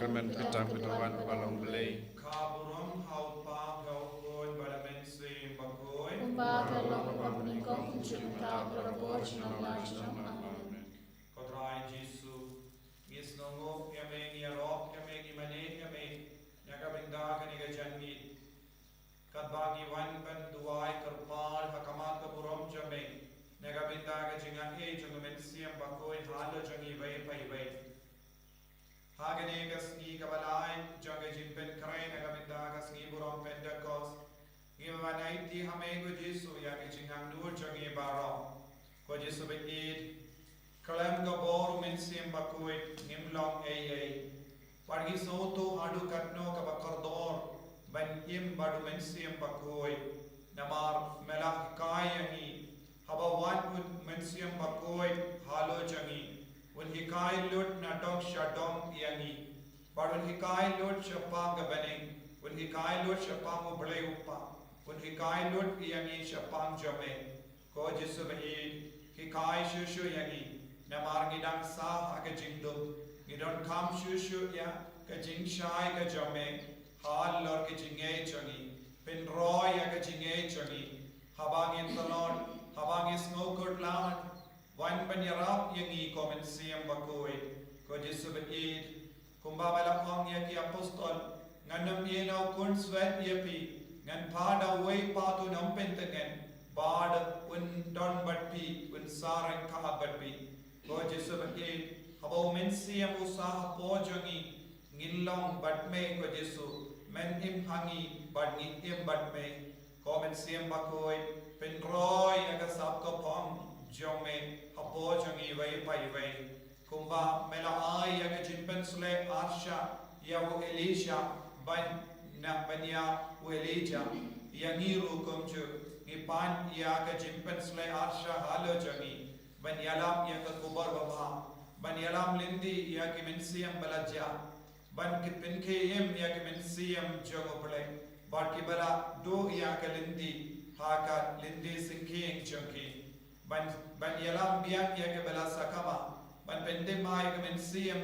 sakrament ketampiduan balong belai. Kaburum haut pam haut balamen sim bakoi. Kumbaga long pamnikong kunjunta berabot sinamajam. Amen. Kodrai Jesu. Ngis nongok yame ngiyarok yame ngimane yame. Nyakabinda kaniga jangi. Kadbangi wan ban duai kerpal hakamat kaburum jame. Nyakabinda ka jinga jungamen sim bakoi hala jangi vai pai vai. Hagane kasni kabalai jange jimpen kare nagabinda kasni buram Pentecost ngimanai ti hame ko Jesu ya ke jingang dur jange baro ko Jesu be id kalam ka bor min sim bakoi ngimlong ei pargi soto adu katno ka bakardor ban im badu min sim bakoi namar melak kayangi habawan ud min sim bakoi halo jangi When hikai lut natong shadong yangi, but when hikai lut shapang gabaning, when hikai lut shapang ublay upa, when hikai lut yangi shapang jame, ko Jesu beid, hikai shushu yangi, namar ngidang sa ha ka jingdum, ngidon kam shushu ya ka jing shai ka jame, hal lor ka jingay changi, pin roy ya ka jingay changi, habangin talon, habangin snowcoat laman, Wan banyarap yangi komen siyang bakoi ko Jesu beid kumbabala ong yaki apostol nganam yenaw kun swet yapi ngan pada way patu nampentengen bad un don batpi un sarang ka batpi ko Jesu beid habaw men siyang usaha po jangi ngilong batme ko Jesu men im hangi bad im batme komen siyang bakoi penroy agasap ko pong Jome hapo jangi vai pai vai kumba mela ai ya jimpen sule arsha ya wo Elisha ban na banya wo Elijah ya ngiru kumju ngipan ya ka jimpen sule arsha halo jangi ban yalam ya ka kubar baba ban yalam lindi ya ki minsiam balaja ban kit pinke yem ya ki minsiam jogo pale bar ki bala do ya ka lindi ha ka lindi sinking jangi ban yalam biang ya ke bala sakama ban pendem mai ke mensiam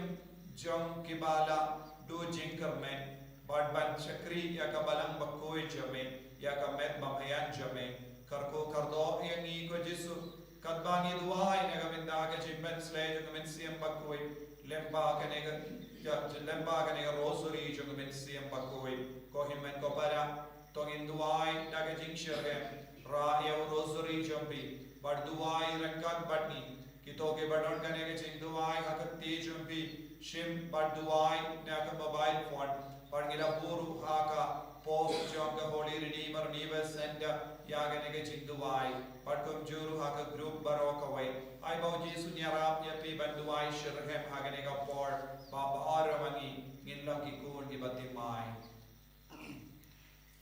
jong ke bala do jingker men ban chakri ya ka balang bakoi jame ya ka met bamayan jame karko kardo yang i ko Jesu kadbangi duai na ka minda ka jimben slay ke mensiam bakoi lemba ka ne rosary jong mensiam bakoi ko himmen ko para tongin duai na ka jingshare ra ya rosary jambi Barduai rangkat batni kito ke badon kane ke chingduai hakat tejumbi shim barduai na ka mobile phone pargila puru haka post jom ka holy redeemer never send ya kane ke chingduai patkum juru haka group baro kawai ai bau Jesu nyarap ya pi banduai shirhem hagane ka por baba aramangi nginla ki kun ki batimai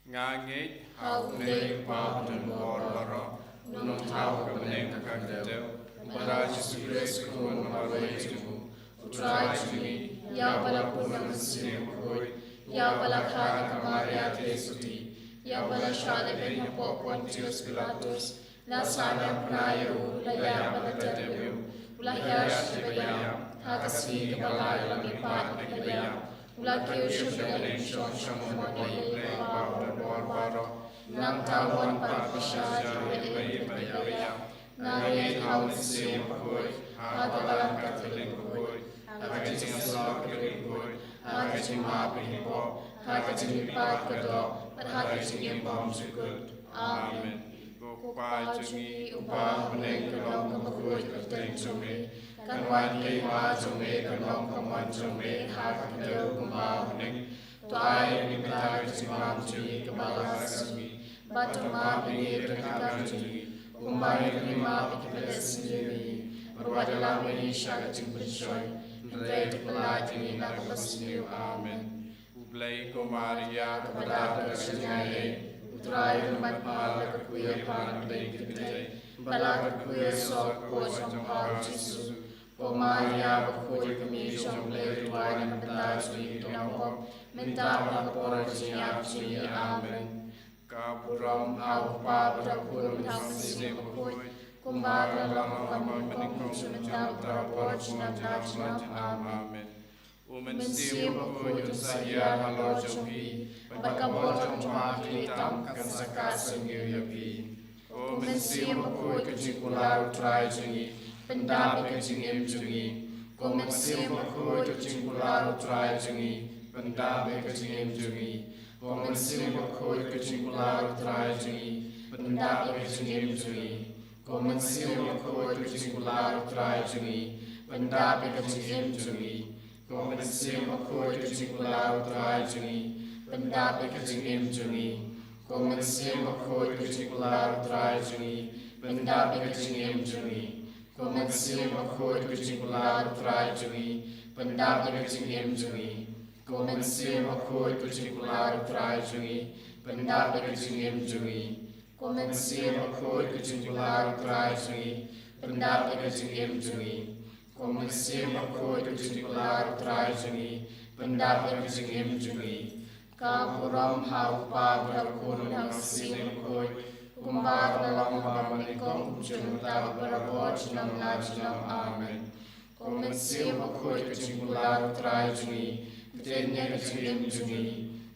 Ngangit hau ne pa dan bor baro Nung tau ka meneng ka kadeu Bara Jesu Christ kun mahalay tumu Utray tumi Ya bala punang sinim koi Ya bala kani kamaria tesuti Ya bala shale ben hapo Pontius Pilatus Na sana prayo Laya bala tadeu Ulaya shibaya Hakasi kabalay lang ipat nagaya Ulaki usyubeneng shon shamon Laya bala baro Nang tawon pagpasya Jaya Baya Nangit hawan siya makoy Hagalang katiling koy Hagating asak kiling koy Hagating maping po Hagating ipat kado At hagating impam sukut Amen Gokpa jungi upah meneng kalong kamakoy Kateng jumi Kanwan kay ma jumi Kanong kaman jumi Hagakadaw kumah meneng Tuay ang imitagay si mam jumi Kabalakasmi Bato mapingir dengan jungi Umay kelima ikipilis sendiri Berwadalah menisya kecing bersoy Mentai dipelai tinggi nakabas sendiri Amen Ublay ko Maria kepada tersenyai Utrai rumah malah kekuya pandai kedai Bala kekuya sok ko sampau Jesu Ko Maria berkuya kami jomblay Tuai dan betar sendiri Tunawak Minta lapor siap sendiri Amen Kapuram au pa berakur hamsine bakoi kumbaga lam kamam menikung sumental trapor sunat amen 我们siap aku itu saya halor jogi, berkabur jomah hitam kan saka sengir yapi. O men siap aku itu jingkular utrai jungi, pendapi kejingim jungi. O men siap aku itu jingkular utrai jungi, pendapi kejingim jungi. O men siap aku itu jingkular utrai jungi, pendapi kejingim jungi. O men siap aku itu jingkular utrai jungi, pendapi kejingim jungi. O men siap aku itu jingkular utrai jungi, pendapi kejingim jungi. O men siap aku itu jingkular utrai jungi, pendapi kejingim jungi. O men siap aku itu jingkular utrai jungi, pendapi kejingim jungi. O men siap aku itu jingkular utrai jungi, pendapi kejingim jungi. O men siap aku itu jingkular utrai jungi, pendapi kejingim jungi. O men siap aku itu jingkular utrai jungi, pendapi kejingim jungi. Kapuram haupa berkunung hasim koi, umbar dalam bamanikong jumta berabot nam najnam amen. O men siap aku itu jingkular utrai jungi, petenya kejingim jungi.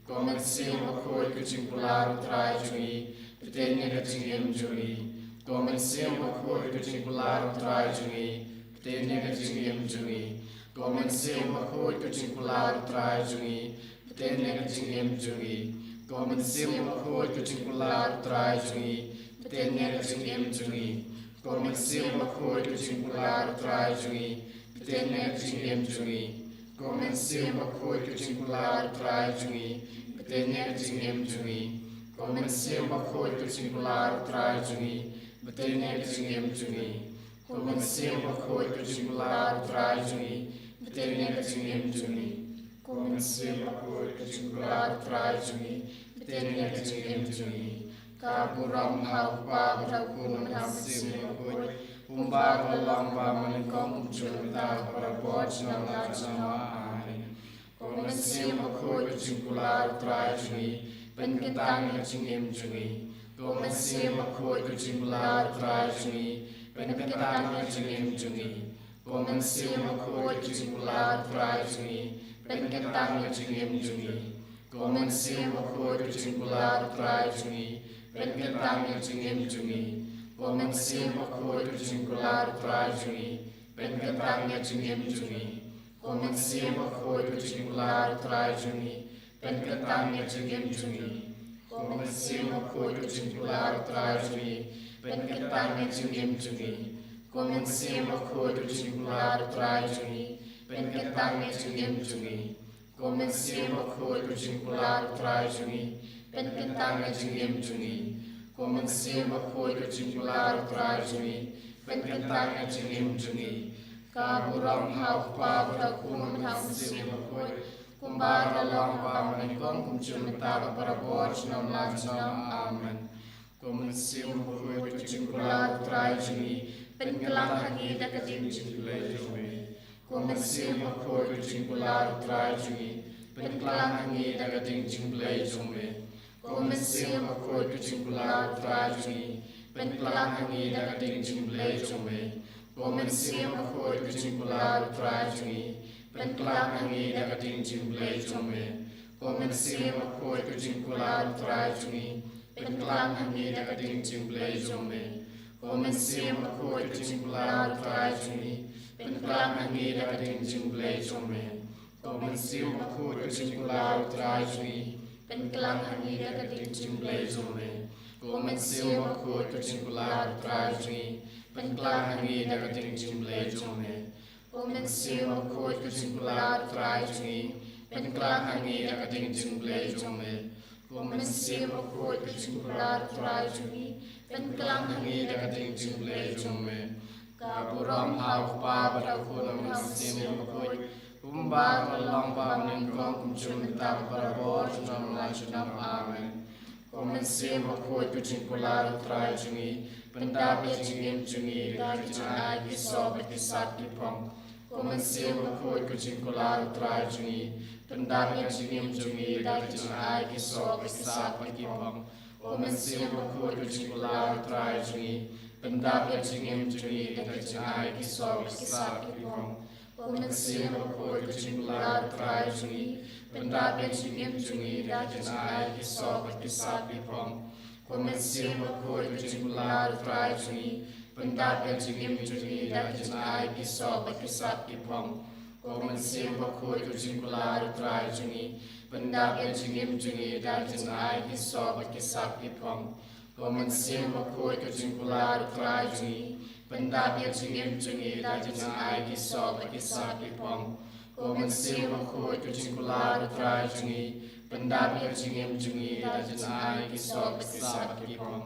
O men siap aku itu jingkular utrai jungi, petenya kejingim jungi. O men siap aku itu jingkular utrai jungi, petenya kejingim jungi. O men siap aku itu jingkular utrai jungi, petenya kejingim jungi. O men siap aku itu jingkular utrai jungi, petenya kejingim jungi. O men siap aku itu jingkular utrai jungi, petenya kejingim jungi. O men siap aku itu jingkular utrai jungi, petenya kejingim jungi. O men siap aku itu jingkular utrai jungi, petenya kejingim jungi. O men siap aku itu jingkular utrai jungi, petenya kejingim jungi. O men siap aku itu jingkular utrai jungi, petenya kejingim jungi. Kapuram haupa berkunung hasim koi, umbar dalam bamanikong jumta berabot nam najnam amen. O men siap aku itu jingkular utrai jungi, penketang kejingim jungi. O men siap aku itu jingkular utrai jungi, penketang kejingim jungi. O men siap aku itu jingkular utrai jungi, penketang kejingim jungi. O men siap aku itu jingkular utrai jungi, penketang kejingim jungi. O men siap aku itu jingkular utrai jungi, penketang kejingim jungi. O men siap aku itu jingkular utrai jungi, penketang kejingim jungi. O men siap aku itu jingkular utrai jungi, penketang kejingim jungi. O men siap aku itu jingkular utrai jungi, penketang kejingim jungi. O men siap aku itu jingkular utrai jungi, penketang kejingim jungi. O men siap aku itu jingkular utrai jungi, penketang kejingim jungi. Kapuram haupa berkunung hasim koi, umbar dalam bamanikong jumta berabot nam najnam amen. O men siap aku itu jingkular utrai jungi, penkelang hangi dakadim jingkulai jungi. O men siap aku itu jingkular utrai jungi, penkelang hangi dakadim jingkulai jungi. O men siap aku itu jingkular utrai jungi, penkelang hangi dakadim jingkulai jungi. O men siap aku itu jingkular utrai jungi, penkelang hangi dakadim jingkulai jungi. O men siap aku itu jingkular utrai jungi, penkelang hangi dakadim jingkulai jungi. O men siap aku itu jingkular utrai jungi, penkelang hangi dakadim jingkulai jungi. O men siap aku itu jingkular utrai jungi, penkelang hangi dakadim jingkulai jungi. O men siap aku itu jingkular utrai jungi, penkelang hangi dakadim jingkulai jungi. O men siap aku itu jingkular utrai jungi, penkelang hangi dakadim jingkulai jungi. O men siap aku itu jingkular utrai jungi, penkelang hangi dakadim jingkulai jungi. Kapuram haupa berkunung hasim koi, umbar dalam bamanikong jumta berabot nam najnam amen. O men siap aku itu jingkular utrai jungi, pendapi kejingim jungi dari janai kisah berkisah dipong. O men siap aku itu jingkular utrai jungi, pendapi kejingim jungi dari janai kisah berkisah dipong. O men siap aku itu jingkular utrai jungi, pendapi kejingim jungi dari janai kisah berkisah dipong. Komensiam bakoi kujimlar trai jungi, pendapia jingim jungi dakin ai kisop kisapi pom. Komensiam bakoi kujimlar trai jungi, pendapia jingim jungi dakin ai kisop kisapi pom. Komensiam bakoi kujimlar trai jungi, pendapia jingim jungi dakin ai kisop kisapi pom. Komensiam bakoi kujimlar trai jungi, pendapia jingim jungi dakin ai kisop kisapi pom. Komensiam bakoi kujimlar trai jungi, pendapia jingim jungi dakin ai kisop kisapi pom.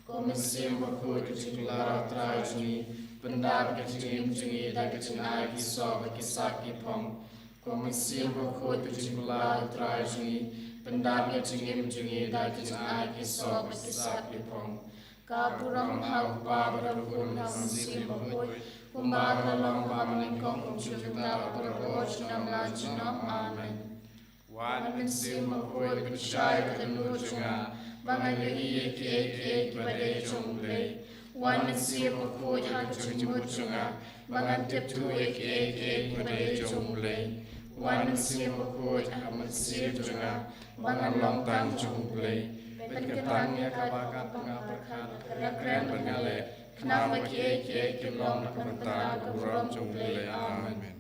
Komensiam bakoi kujimlar trai jungi, pendapia jingim jungi dakin ai kisop kisapi pom. Komensiam bakoi kujimlar trai jungi, pendapia jingim jungi dakin ai kisop kisapi pom. Kapurang hau babra kun hamsim bakoi, kumbara lang bamaningkong jumta berboch nam lajinam amen. Wan mensim bakoi bersyai kenujunga, Bangayo ek badai jomble. Wan mensim bakoi hajumujunga, bangantip tu ek badai jomble. Wan mensim bakoi hamasir junga, bangalong tang jomble. Penketangnya kabakat pengaperkan keren bengale, kenapa ek long kebentar keburam jomble amen.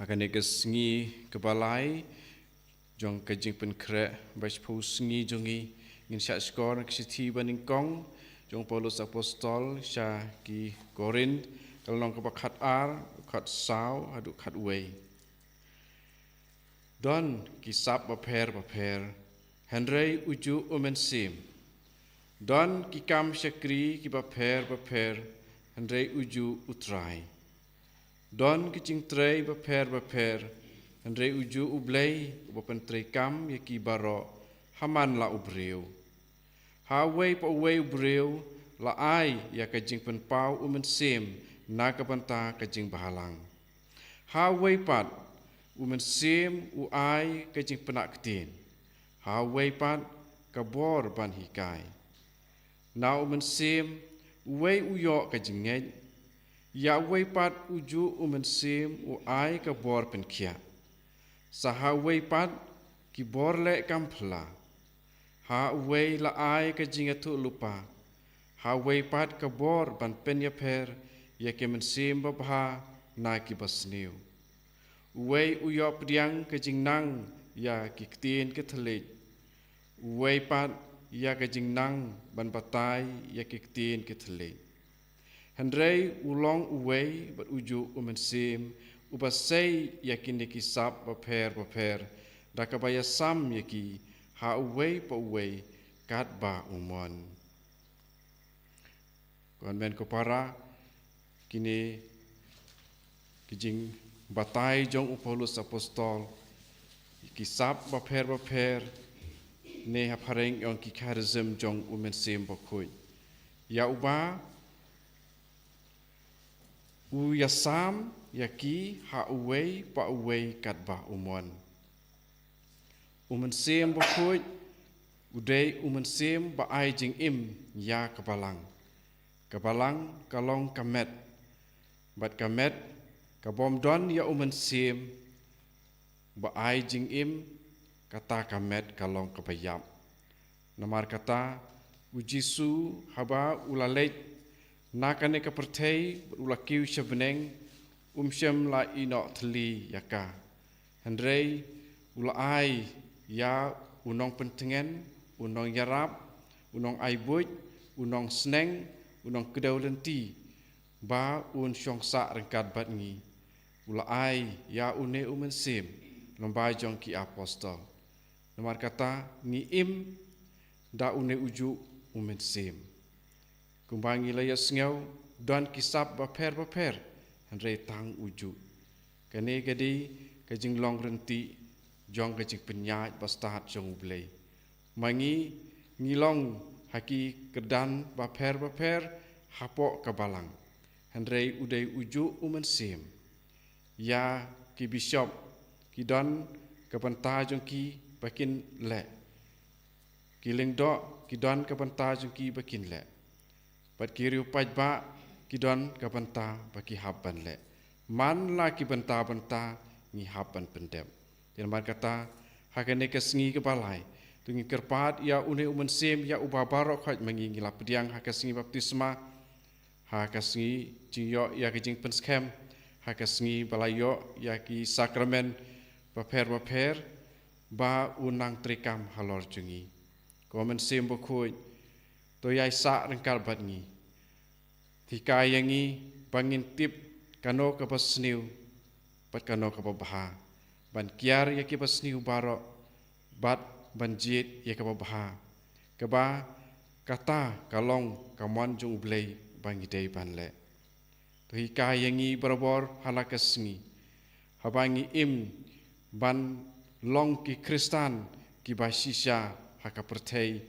Akan sengi kebalai jong kajing penkre bash pau sengi jongi ngin syak skor kesiti baning kong jong Paulus apostol sya ki Korint kalong ka khat ar khat sao adu khat wei don ki sap baper Henry uju umensim don ki kam syakri ki baper Henry uju utrai don ki cingtrei baper Henry uju ublei ubapentrei kam yaki baro haman la ubreu ha wei pa wei ubreu la ai ya ka jing pen pau umensim na ka panta ka jing bahalang ha wei pat umensim u ai ka jing penak tin ha wei pat ka bor ban hikai na umensim wei uyo ka jing ngej ya wei pat uju umensim u ai ka bor pen kia saha wei pat ki bor le kampla ha wei la ai ka jinga tu lupa ha wei pat ka bor ban penya per ya ke mensim babha na ki basniu wei uyo priang ka jingnang ya ki ktien ke thalik wei pat ya ka jingnang ban batai ya ki ktien ke thalik Henry ulong uwei bat uju umensim ubasei yakin ki sap baper dakabaya sam yaki ha uwei pa uwei kat ba umon kon men ko para kini kijing batai jong Paulus apostol ki sap baper ne ha pareng yong ki charism jong umensim bakoi ya uba u yasam yaki ha uwei pa uwei kat ba umon umensim bakoi udei umensim ba ai jing im ya kabalang kalong kamet bat kamet kabom don ya umensim ba ai jing im kata kamet kalong kabayap namar kata ujisu haba ulalej nakane ka pertei ulakiu syabeneng syam la ino thli yaka Henry ulai ya unong pentengen unong yarap unong aibuj unong sneng unong kedaulenti ba un syongsa rengkat batngi ulai ya une umensim lomba jong ki apostol nomor kata ni im da une uju umensim kumbangi laya sngau don kisap baper Henry tang uju kane gadi kajing long renti jong kajing penyaj bastat jong ublei mangi ngilong haki kedan baper hapok kabalang Henry udai uju umensim ya ki bishop ki don kapanta jong ki bakin le kiling do ki don kapanta jong ki bakin le pat kiri upaj ba kidon kapanta baki haban le man la ki banta ngi haban pendem jangan kata hakane kesngi ke balai tungi kerpat ya une umensim ya ubabaro khat mangi ngila pediang hakasngi baptisma hakasngi jiyo ya kijing penskem hakasngi balayo ya ki sakramen baper ba unang trikam halor jungi komen sim bokoi to yai sa rengkal batngi tikai yangi bangin tip kano ka basniu pat kano ka babaha ban kiar ya ki basniu baro bat banjit ya ka babaha kaba kata kalong kamon jung blei bangi dei ban le to hikai yangi barabor halakasngi habangi im ban long ki kristan ki basisha haka pertei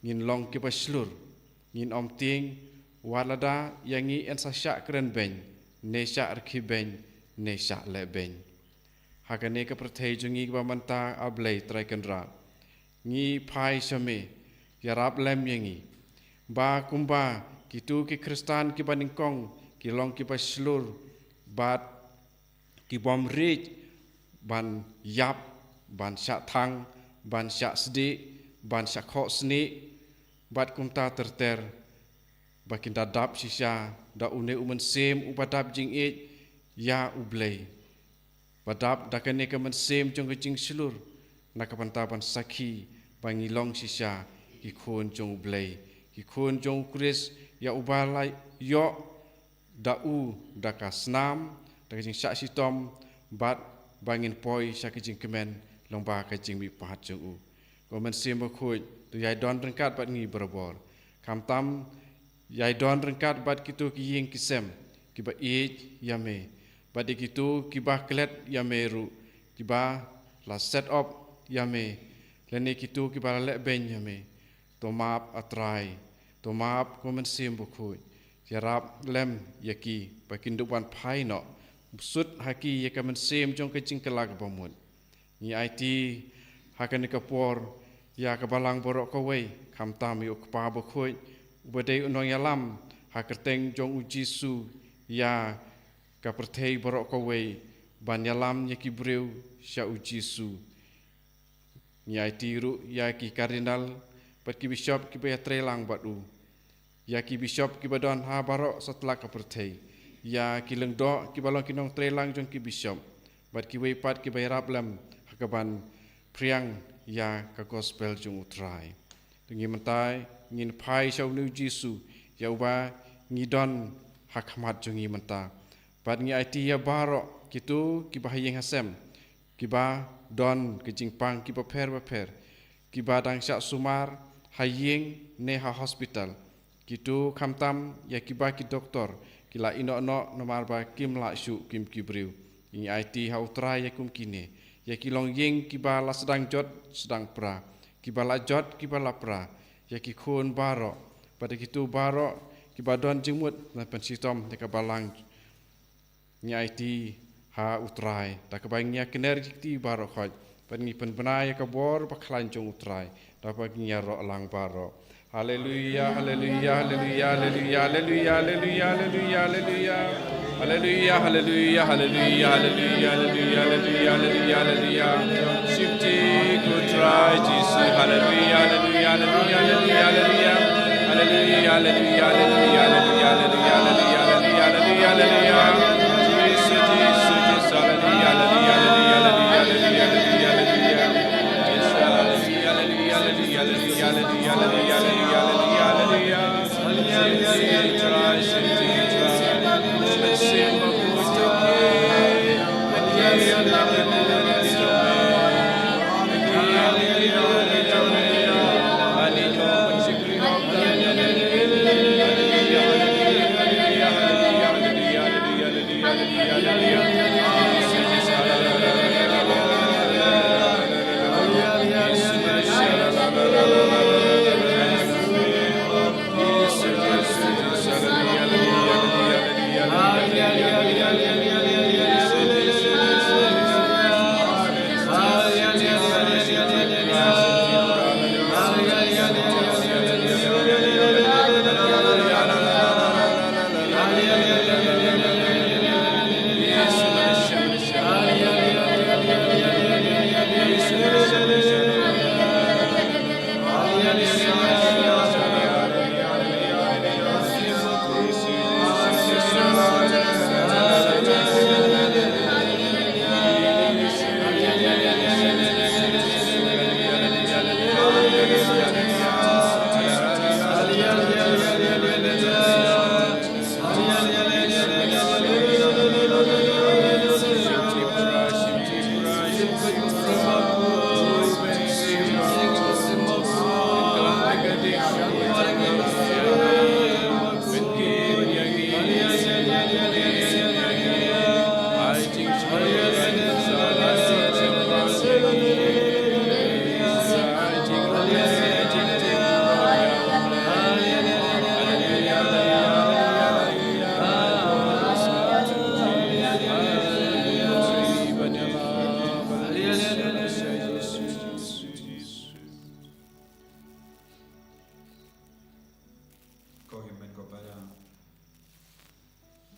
ngin long ki baslur ngin om ting walada yangi en sa syak kren ben ne syak rki ben ne syak le ben hakane ka pertei jungi ba manta ablei traiken ra ngi phai same yarap lem yangi ba kumba kitu ki kristan ki baningkong ki long ki baslur bat ki bom rich ban yap ban syak thang ban syak sdi ban syak kho sni bat kumta terter bakin dadap sisya da une umensim ubadap jing it ya ublei badap dakane ka mensem jong jing silur nakapantaban sakhi bangilong sisya ki khon jong ublei ki kun jong Kris ya ubalai yo dau daka snam daka jing syak sitom bat bangin poi syak jing kemen lomba ka jing mi pahat jong u ko men sim ba khoi tu yai don rengkat bat ngi berbor kam tam yai don rengkat bat kitu ki ying kisem ki ba ej yame bat kitu ki ba klet yame ru ki ba la set up yame lene kitu ki ba le ben yame to map atrai to map ko men sim ba khoi yarap lem yaki pakin duwan phai no sut haki yakamen sim jong ke cingkelag bomut ni IT hakan ka por ya ka balang borok ko wei kham tam yu pa bo khoi ubadei unong yalam hakerteng jong ujisu ya ka perthei borok ko wei ban yalam yaki breu sya ujisu ni IT ru ya ki kardinal pat ki bishop ki ba trelang batu ya ki bishop ki badon ha barok setelah ka perthei ya ki lengdo ki balong kinong trelang jong ki bishop bat ki weipat ki bayrap lam hakaban priang ya ka gospel jong utrai tengi mentai ngin phai sau nu jisu ya uba ngidon hakmat jong ngi menta bat ngi IT ya barok kitu ki bahayeng hasem ki ba don ki jingpang ki paper ki ba dang syak sumar hayeng ne ha hospital kitu khamtam ya kiba ki doktor kila ino nomar ba kim la shu kim kibriu ini IT ha utra ya kum kine ya kilong yeng kiba la sedang jot sedang pra kiba la jot kiba la pra ya ki khun baro pada kitu baro kiba don jingmut na pensitom de ka balang ni IT ha utrai ta ka bang ya kener ti baro khoj pan ni pen benai ka bor ba khlancung utrai ta pa nya ro lang baro Haleluya, haleluya, haleluya, haleluya, haleluya, haleluya, haleluya, haleluya, haleluya, haleluya, haleluya, haleluya, haleluya, haleluya, haleluya, haleluya. Shifty good try, Jesus. Haleluya, haleluya, haleluya, haleluya, haleluya, haleluya, haleluya, haleluya, haleluya, haleluya, haleluya, haleluya, haleluya. Jesus, Jesus, Jesus, haleluya, haleluya, haleluya, haleluya, haleluya, haleluya, haleluya. Jesus, haleluya, haleluya, haleluya, haleluya, haleluya, haleluya.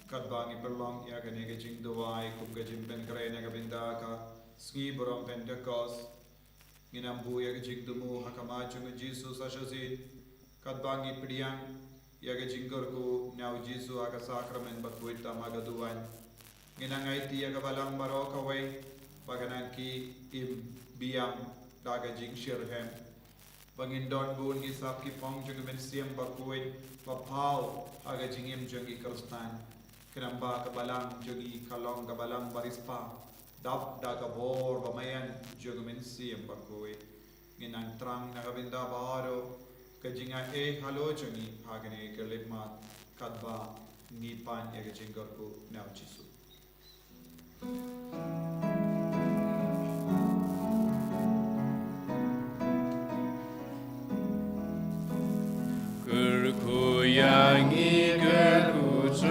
Kadbangi perlong ya ka nega jing duwai kum ka jing ben kare nega bindaka ski borong Pentecost nginambu ya ka jing dumu hakama chung Jesus ashazi kadbangi priang ya ka jing gorku nyau Jesus aka sakramen batwita maga duwan nginangai ti ya ka balang baro ka wai baganan ki im biam daga jing shirhem Pangindon bun gisap ki pong jung men siam bakui papau aga jingim jungi karstan kenamba kabalang jungi kalong kabalang barispa dap da kabor bamayan jung men siam bakui nginang trang nagabinda baro kajinga halo jungi hagane kelipmat kadba nipan aga jingorku now jisu Gerkuyangi gerkutrai,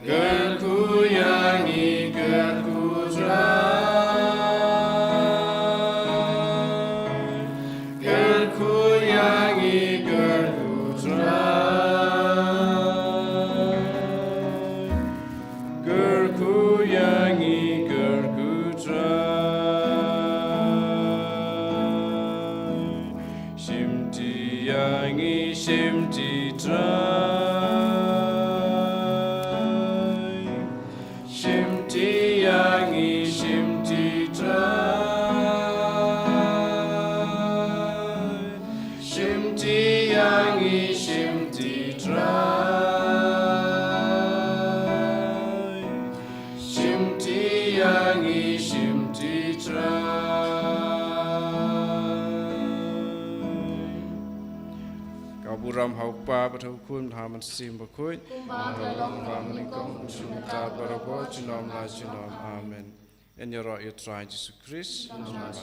gerkuyangi gerkutrai, gerkuyangi gerkutrai, gerkuyangi gerkutrai. Yangi shimti trai, shimti yangi shimti trai, shimti yangi shimti trai, shimti yangi shimti trai. Buram haupa patau kun haman sim bakui ram lingkong sunta barabo jinom la jinom amen. En yoro you try Jesus Christ in the name of